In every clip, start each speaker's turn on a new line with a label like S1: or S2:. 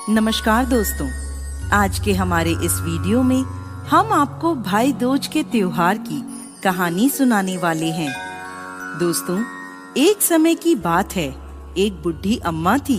S1: नमस्कार दोस्तों, आज के हमारे इस वीडियो में हम आपको भाई दूज के त्योहार की कहानी सुनाने वाले हैं। दोस्तों, एक समय की बात है, एक बुढ़ी अम्मा थी।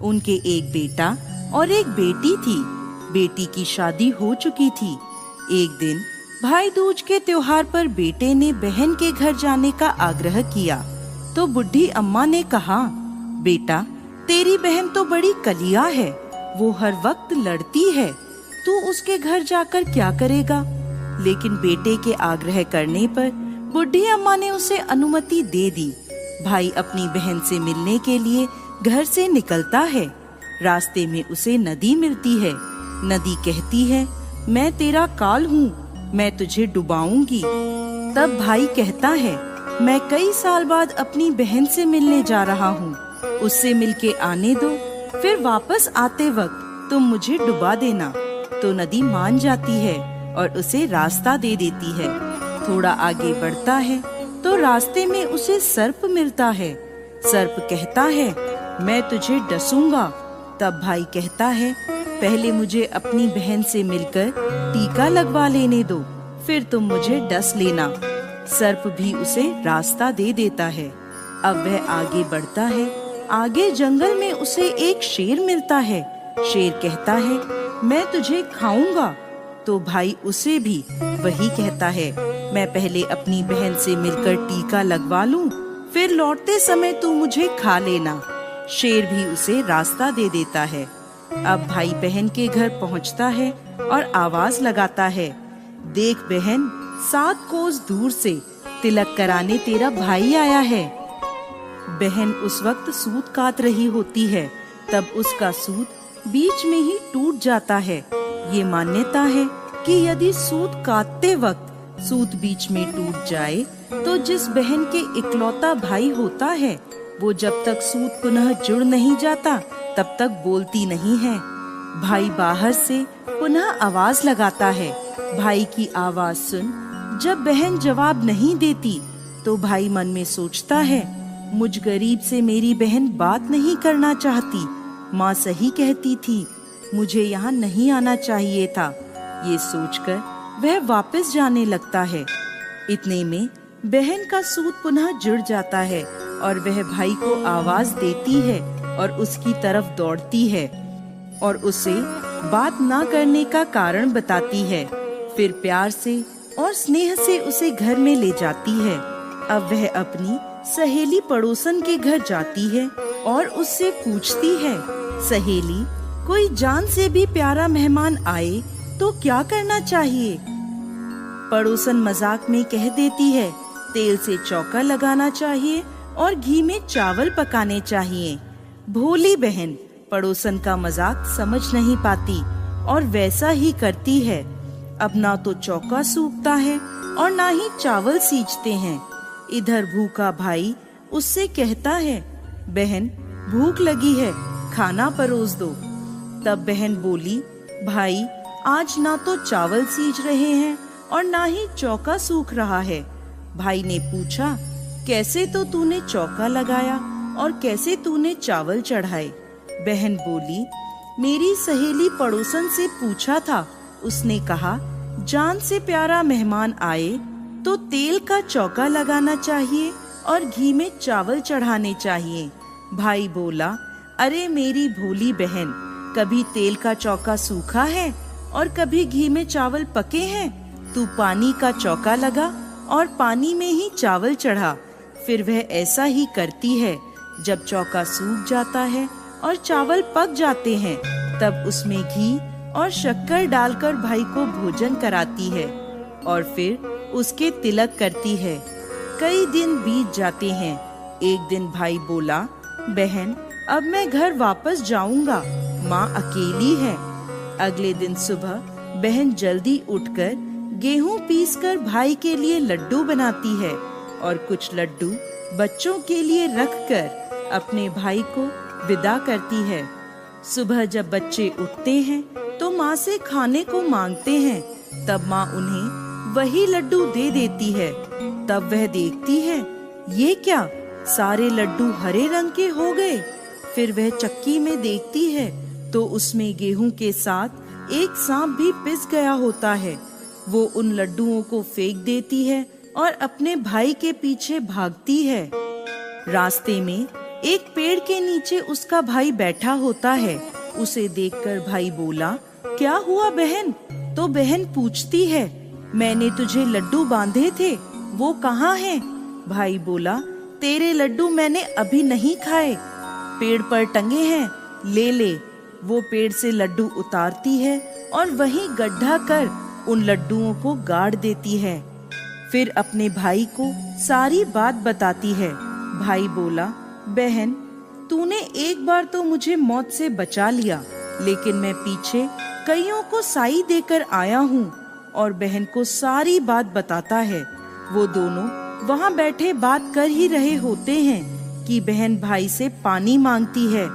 S1: उनके एक बेटा और एक बेटी थी। बेटी की शादी हो चुकी थी। एक दिन भाई दूज के त्योहार पर बेटे ने बहन के घर जाने का आग्रह किया तो बुढ़ी अम्मा ने कहा, बेटा, तेरी बहन तो बड़ी कलिया है, वो हर वक्त लड़ती है, तू उसके घर जाकर क्या करेगा। लेकिन बेटे के आग्रह करने पर बुढ़ी अम्मा ने उसे अनुमति दे दी। भाई अपनी बहन से मिलने के लिए घर से निकलता है। रास्ते में उसे नदी मिलती है। नदी कहती है, मैं तेरा काल हूँ, मैं तुझे डुबाऊंगी। तब भाई कहता है, मैं कई साल बाद अपनी बहन से मिलने जा रहा हूँ, उससे मिलके आने दो, फिर वापस आते वक्त तुम मुझे डुबा देना। तो नदी मान जाती है और उसे रास्ता दे देती है। थोड़ा आगे बढ़ता है तो रास्ते में उसे सर्प मिलता है। सर्प कहता है, मैं तुझे डसूंगा। तब भाई कहता है, पहले मुझे अपनी बहन से मिलकर टीका लगवा लेने दो, फिर तुम मुझे डस लेना। सर्प भी उसे रास्ता दे देता है। अब वह आगे बढ़ता है। आगे जंगल में उसे एक शेर मिलता है। शेर कहता है, मैं तुझे खाऊंगा। तो भाई उसे भी वही कहता है, मैं पहले अपनी बहन से मिलकर टीका लगवा लूं, फिर लौटते समय तू मुझे खा लेना। शेर भी उसे रास्ता दे देता है। अब भाई बहन के घर पहुंचता है और आवाज लगाता है, देख बहन, 7 कोस दूर से तिलक कराने तेरा भाई आया है। बहन उस वक्त सूत काट रही होती है। तब उसका सूत बीच में ही टूट जाता है। ये मान्यता है कि यदि सूत काटते वक्त सूत बीच में टूट जाए तो जिस बहन के इकलौता भाई होता है वो जब तक सूत पुनः जुड़ नहीं जाता तब तक बोलती नहीं है। भाई बाहर से पुनः आवाज लगाता है। भाई की आवाज सुन जब बहन जवाब नहीं देती तो भाई मन में सोचता है, मुझ गरीब से मेरी बहन बात नहीं करना चाहती। माँ सही कहती थी, मुझे यहाँ नहीं आना चाहिए था। ये सोचकर वह वापस जाने लगता है। इतने में बहन का सूत पुनः जुड़ जाता है और वह भाई को आवाज देती है और उसकी तरफ दौड़ती है और उसे बात ना करने का कारण बताती है। फिर प्यार से और स्नेह से उसे घर में ले जाती है। अब वह अपनी सहेली पड़ोसन के घर जाती है और उससे पूछती है, सहेली, कोई जान से भी प्यारा मेहमान आए तो क्या करना चाहिए। पड़ोसन मजाक में कह देती है, तेल से चौका लगाना चाहिए और घी में चावल पकाने चाहिए। भोली बहन पड़ोसन का मजाक समझ नहीं पाती और वैसा ही करती है। अब ना तो चौका सूखता है और ना ही चावल सींचते हैं। इधर भूखा भाई उससे कहता है, बहन, भूख लगी है, खाना परोस दो। तब बहन बोली, भाई, आज ना तो चावल सींच रहे हैं और ना ही चौका सूख रहा है। भाई ने पूछा, कैसे तो तूने चौका लगाया और कैसे तूने चावल चढ़ाए। बहन बोली, मेरी सहेली पड़ोसन से पूछा था, उसने कहा, जान से प्यारा मेहमान आए तो तेल का चौका लगाना चाहिए और घी में चावल चढ़ाने चाहिए। भाई बोला, अरे मेरी भोली बहन, कभी तेल का चौका सूखा है और कभी घी में चावल पके हैं। तू पानी का चौका लगा और पानी में ही चावल चढ़ा। फिर वह ऐसा ही करती है। जब चौका सूख जाता है और चावल पक जाते हैं तब उसमें घी और शक्कर डालकर भाई को भोजन कराती है और फिर उसके तिलक करती है। कई दिन बीत जाते हैं। एक दिन भाई बोला, बहन, अब मैं घर वापस जाऊंगा, माँ अकेली है। अगले दिन सुबह बहन जल्दी उठकर गेहूं पीसकर भाई के लिए लड्डू बनाती है और कुछ लड्डू बच्चों के लिए रखकर अपने भाई को विदा करती है। सुबह जब बच्चे उठते हैं तो माँ से खाने को मांगते हैं। तब माँ उन्हें वही लड्डू दे देती है। तब वह देखती है, ये क्या, सारे लड्डू हरे रंग के हो गए। फिर वह चक्की में देखती है तो उसमें गेहूं के साथ एक सांप भी पिस गया होता है। वो उन लड्डुओं को फेंक देती है और अपने भाई के पीछे भागती है। रास्ते में एक पेड़ के नीचे उसका भाई बैठा होता है। उसे देखकर भाई बोला, क्या हुआ बहन? तो बहन पूछती है, मैंने तुझे लड्डू बांधे थे, वो कहाँ हैं? भाई बोला, तेरे लड्डू मैंने अभी नहीं खाए, पेड़ पर टंगे हैं, ले ले। वो पेड़ से लड्डू उतारती है और वहीं गड्ढा कर उन लड्डुओं को गाड़ देती है। फिर अपने भाई को सारी बात बताती है। भाई बोला, बहन तूने एक बार तो मुझे मौत से बचा लिया, लेकिन मैं पीछे कईयों को साई देकर आया हूँ। और बहन को सारी बात बताता है। वो दोनों वहाँ बैठे बात कर ही रहे होते हैं कि बहन भाई से पानी मांगती है।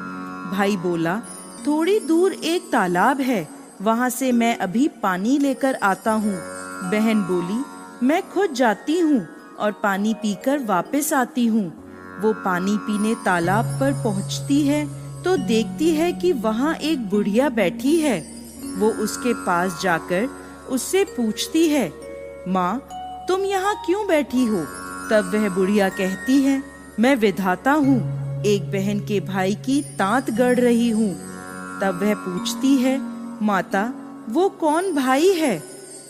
S1: भाई बोला, थोड़ी दूर एक तालाब है, वहाँ से मैं अभी पानी लेकर आता हूँ। बहन बोली, मैं खुद जाती हूँ और पानी पीकर वापस आती हूँ। वो पानी पीने तालाब पर पहुँचती है तो देखती है कि वहाँ एक बुढ़िया बैठी है। वो उसके पास जाकर उससे पूछती है, माँ तुम यहाँ क्यों बैठी हो? तब वह बुढ़िया कहती है, मैं विधाता हूँ, एक बहन के भाई की तांत गढ़ रही हूँ। तब वह पूछती है, माता वो कौन भाई है?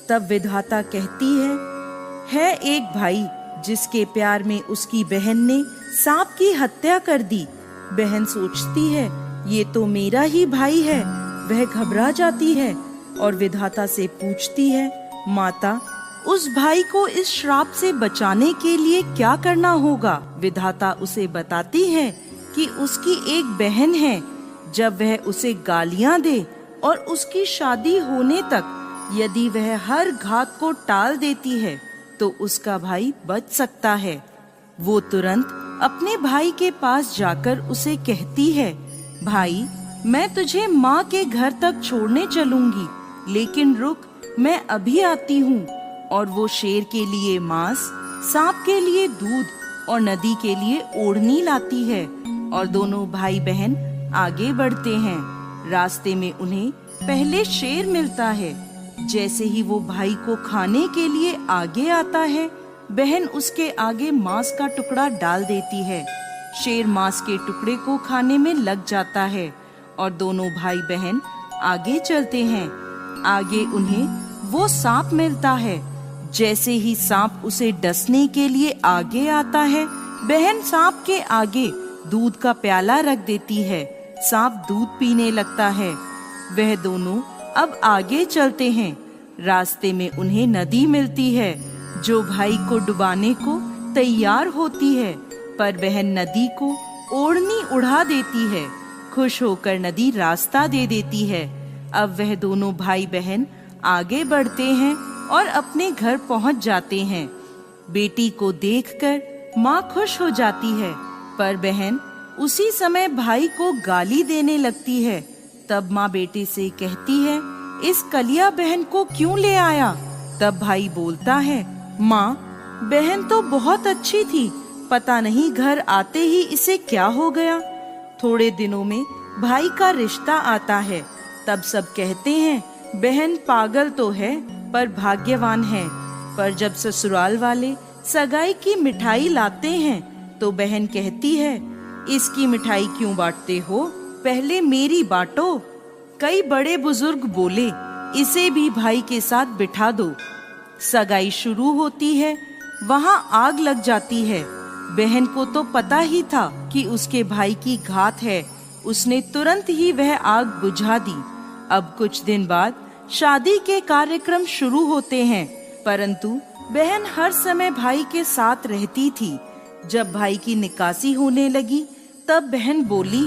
S1: तब विधाता कहती है एक भाई जिसके प्यार में उसकी बहन ने सांप की हत्या कर दी। बहन सोचती है, ये तो मेरा ही भाई है। वह घबरा जाती है और विधाता से पूछती है, माता उस भाई को इस श्राप से बचाने के लिए क्या करना होगा? विधाता उसे बताती है कि उसकी एक बहन है। जब वह उसे गालियां दे और उसकी शादी होने तक यदि वह हर घात को टाल देती है तो उसका भाई बच सकता है। वो तुरंत अपने भाई के पास जाकर उसे कहती है, भाई मैं तुझे माँ के घर तक छोड़ने चलूंगी, लेकिन रुक, मैं अभी आती हूँ। और वो शेर के लिए मांस, सांप के लिए दूध और नदी के लिए ओढ़नी लाती है और दोनों भाई बहन आगे बढ़ते हैं। रास्ते में उन्हें पहले शेर मिलता है। जैसे ही वो भाई को खाने के लिए आगे आता है, बहन उसके आगे मांस का टुकड़ा डाल देती है। शेर मांस के टुकड़े को खाने में लग जाता है और दोनों भाई बहन आगे चलते हैं। आगे उन्हें वो सांप मिलता है। जैसे ही सांप उसे डसने के लिए आगे आता है, बहन सांप के आगे दूध का प्याला रख देती है। सांप दूध पीने लगता है। वह दोनों अब आगे चलते हैं। रास्ते में उन्हें नदी मिलती है जो भाई को डुबाने को तैयार होती है, पर बहन नदी को ओढ़नी उड़ा देती है। खुश होकर नदी रास्ता दे देती है। अब वह दोनों भाई बहन आगे बढ़ते हैं और अपने घर पहुंच जाते हैं। बेटी को देखकर माँ खुश हो जाती है, पर बहन उसी समय भाई को गाली देने लगती है। तब माँ बेटे से कहती है, इस कलिया बहन को क्यों ले आया? तब भाई बोलता है, माँ बहन तो बहुत अच्छी थी, पता नहीं घर आते ही इसे क्या हो गया। थोड़े दिनों में भाई का रिश्ता आता है। तब सब कहते हैं, बहन पागल तो है पर भाग्यवान है। पर जब ससुराल वाले सगाई की मिठाई लाते हैं तो बहन कहती है, इसकी मिठाई क्यों बांटते हो, पहले मेरी बांटो। कई बड़े बुजुर्ग बोले, इसे भी भाई के साथ बिठा दो। सगाई शुरू होती है, वहाँ आग लग जाती है। बहन को तो पता ही था कि उसके भाई की घात है। उसने तुरंत ही वह आग बुझा दी। अब कुछ दिन बाद शादी के कार्यक्रम शुरू होते हैं, परंतु बहन हर समय भाई के साथ रहती थी। जब भाई की निकासी होने लगी तब बहन बोली,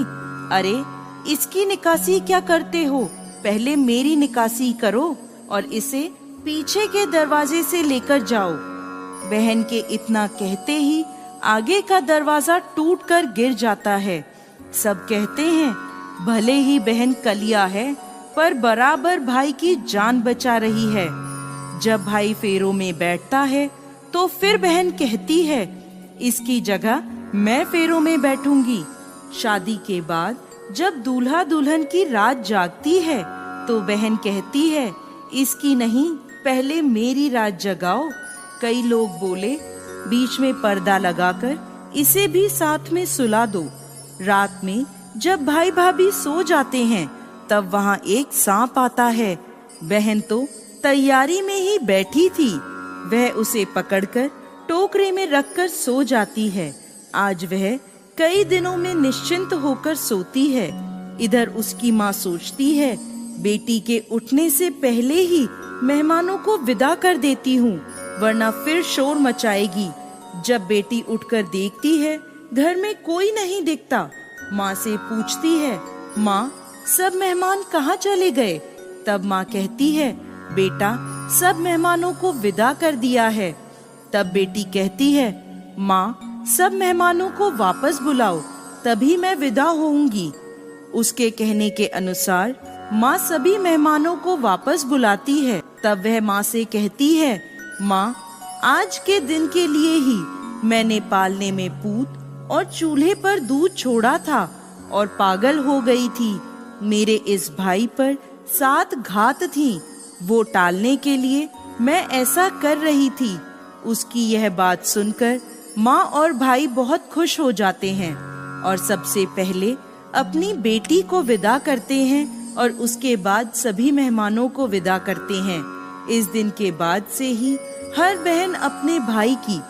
S1: अरे इसकी निकासी क्या करते हो, पहले मेरी निकासी करो और इसे पीछे के दरवाजे से लेकर जाओ। बहन के इतना कहते ही आगे का दरवाजा टूटकर गिर जाता है। सब कहते हैं, भले ही बहन कलिया है पर बराबर भाई की जान बचा रही है। जब भाई फेरों में बैठता है तो फिर बहन कहती है, इसकी जगह मैं फेरों में बैठूंगी। शादी के बाद जब दूल्हा दुल्हन की रात जागती है तो बहन कहती है, इसकी नहीं, पहले मेरी रात जगाओ। कई लोग बोले, बीच में पर्दा लगाकर इसे भी साथ में सुला दो। रात में जब भाई भाभी सो जाते हैं तब वहाँ एक सांप आता है। बहन तो तैयारी में ही बैठी थी, वह उसे पकड़कर टोकरे में रखकर सो जाती है। आज वह कई दिनों में निश्चिंत होकर सोती है। इधर उसकी माँ सोचती है, बेटी के उठने से पहले ही मेहमानों को विदा कर देती हूँ, वरना फिर शोर मचाएगी। जब बेटी उठकर देखती है घर में कोई नहीं दिखता, माँ से पूछती है, माँ सब मेहमान कहाँ चले गए? तब माँ कहती है, बेटा सब मेहमानों को विदा कर दिया है। तब बेटी कहती है, माँ सब मेहमानों को वापस बुलाओ, तभी मैं विदा होऊंगी। उसके कहने के अनुसार माँ सभी मेहमानों को वापस बुलाती है। तब वह माँ से कहती है, माँ आज के दिन के लिए ही मैंने पालने में पूत और चूल्हे पर दूध छोड़ा था और पागल हो गई थी। मेरे इस भाई पर 7 घात थी, वो टालने के लिए मैं ऐसा कर रही थी। उसकी यह बात सुनकर माँ और भाई बहुत खुश हो जाते हैं और सबसे पहले अपनी बेटी को विदा करते हैं और उसके बाद सभी मेहमानों को विदा करते हैं। इस दिन के बाद से ही हर बहन अपने भाई की